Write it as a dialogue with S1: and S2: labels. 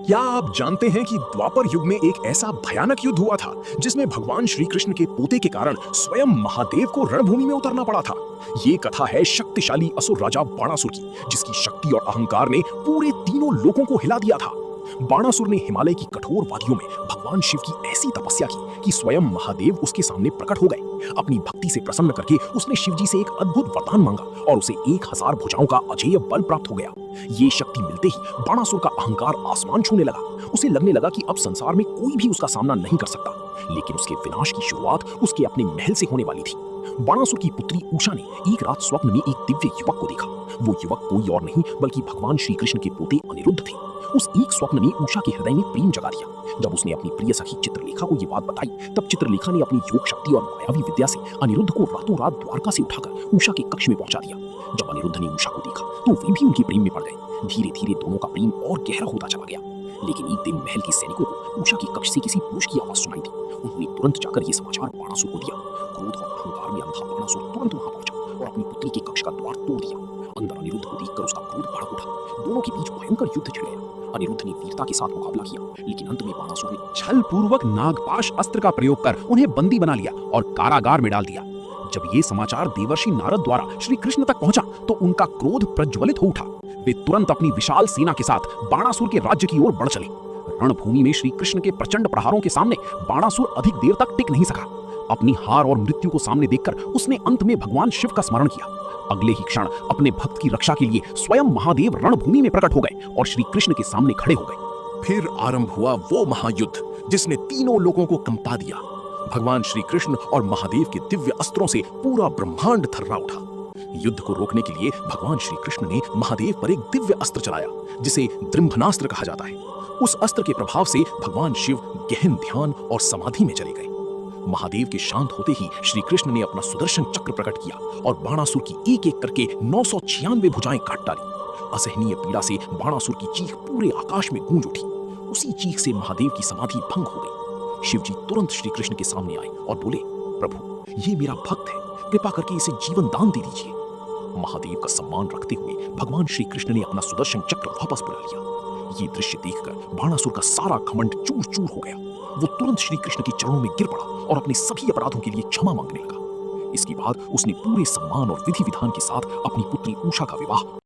S1: क्या आप जानते हैं कि द्वापर युग में एक ऐसा भयानक युद्ध हुआ था जिसमें भगवान श्री कृष्ण के पोते के कारण स्वयं महादेव को रणभूमि में उतरना पड़ा था। ये कथा है शक्तिशाली असुर राजा बाणासुर की, जिसकी शक्ति और अहंकार ने पूरे तीनों लोकों को हिला दिया था। बाणासुर ने हिमालय की कठोर वादियों में भगवान शिव की ऐसी तपस्या की कि स्वयं महादेव उसके सामने प्रकट हो गए। अपनी भक्ति से प्रसन्न करके उसने शिव जी से एक अद्भुत वरदान मांगा और उसे 1000 भुजाओं का अजेय बल प्राप्त हो गया। ये शक्ति मिलते ही बाणासुर का अहंकार आसमान छूने लगा। उसे लगने लगा कि अब संसार में कोई भी उसका सामना नहीं कर सकता। लेकिन उसके विनाश की शुरुआत उसके अपने महल से होने वाली थी। बाणासुर की पुत्री उषा ने एक रात स्वप्न में एक दिव्य युवक को देखा। वो युवक कोई और नहीं बल्कि भगवान श्री कृष्ण के पोते अनिरुद्ध थे। उस एक स्वप्न ने उषा के हृदय में प्रेम जगा दिया। जब उसने अपनी प्रिय सखी चित्रलेखा को ये बात बताई, तब चित्रलेखा ने अपनी योग शक्ति और मायावी विद्या से अनिरुद्ध को रातों रात द्वारका से उठाकर उषा के कक्ष में पहुंचा दिया। जब अनिरुद्ध ने उषा को देखा तो वे भी उनके प्रेम में पड़ गए। धीरे धीरे दोनों का प्रेम और गहरा होता चला गया। लेकिन एक दिन महल के सैनिकों को उषा के कक्ष से किसी पुरुष की आवाज सुनाई दी। उन्होंने तुरंत जाकर ये समाचार बाणासुर को दिया। क्रोध और अहंकार में अंधा बाणासुर तुरंत वहां पहुंचा और अपनी पुत्री के कक्ष का द्वार तोड़ दिया। अंदर अनिरुद्ध को देखकर उसका क्रोध भड़क उठा। दोनों के बीच भयंकर युद्ध छिड़ गया। अनिरुद्ध ने वीरता के साथ मुकाबला किया, लेकिन अंत में बाणासुर ने
S2: छल पूर्वक नागपाश अस्त्र का प्रयोग कर उन्हें बंदी बना लिया और कारागार में डाल दिया। जब ये समाचार देवर्षि नारद द्वारा श्री कृष्ण तक पहुंचा तो उनका क्रोध प्रज्वलित हो उठा। वे तुरंत अपनी विशाल सेना के साथ बाणासुर के राज्य की ओर बढ़ चले। रणभूमि में श्री कृष्ण के प्रचंड प्रहारों के सामने बाणासुर अधिक देर तक टिक नहीं सका। अपनी हार और मृत्यु को सामने देखकर उसने अंत में भगवान शिव का स्मरण किया। अगले ही क्षण अपने भक्त की रक्षा के लिए स्वयं महादेव रणभूमि में प्रकट हो गए और श्री कृष्ण के सामने खड़े हो गए।
S1: फिर आरंभ हुआ वो महायुद्ध जिसने तीनों लोगों को कंपा दिया। भगवान श्री कृष्ण और महादेव के दिव्य अस्त्रों से पूरा ब्रह्मांड थर्रा उठा। युद्ध को रोकने के लिए भगवान श्री कृष्ण ने महादेव पर एक दिव्य अस्त्र चलाया, जिसे दृंभनास्त्र कहा जाता है। उस अस्त्र के प्रभाव से भगवान शिव गहन ध्यान और समाधि में चले गए। महादेव के शांत होते ही श्री कृष्ण ने अपना सुदर्शन चक्र प्रकट किया और बाणासुर की एक एक करके 996 भुजाएं काट डाली। असहनीय पीड़ा से बाणासुर की चीख पूरे आकाश में गूंज उठी। उसी चीख से महादेव की समाधि भंग हो गई। शिव जी तुरंत श्री कृष्ण के सामने आए और बोले, प्रभु, ये मेरा भक्त है, कृपा करके इसे जीवन दान दे दीजिए। महादेव का सम्मान रखते हुए भगवान श्री कृष्ण ने अपना सुदर्शन चक्र वापस बुला लिया। ये दृश्य देखकर बाणासुर का सारा घमंड चूर चूर हो गया। वो तुरंत श्री कृष्ण के चरणों में गिर पड़ा और अपने सभी अपराधों के लिए क्षमा मांगने लगा। इसके बाद उसने पूरे सम्मान और विधि विधान के साथ अपनी पुत्री उषा का विवाह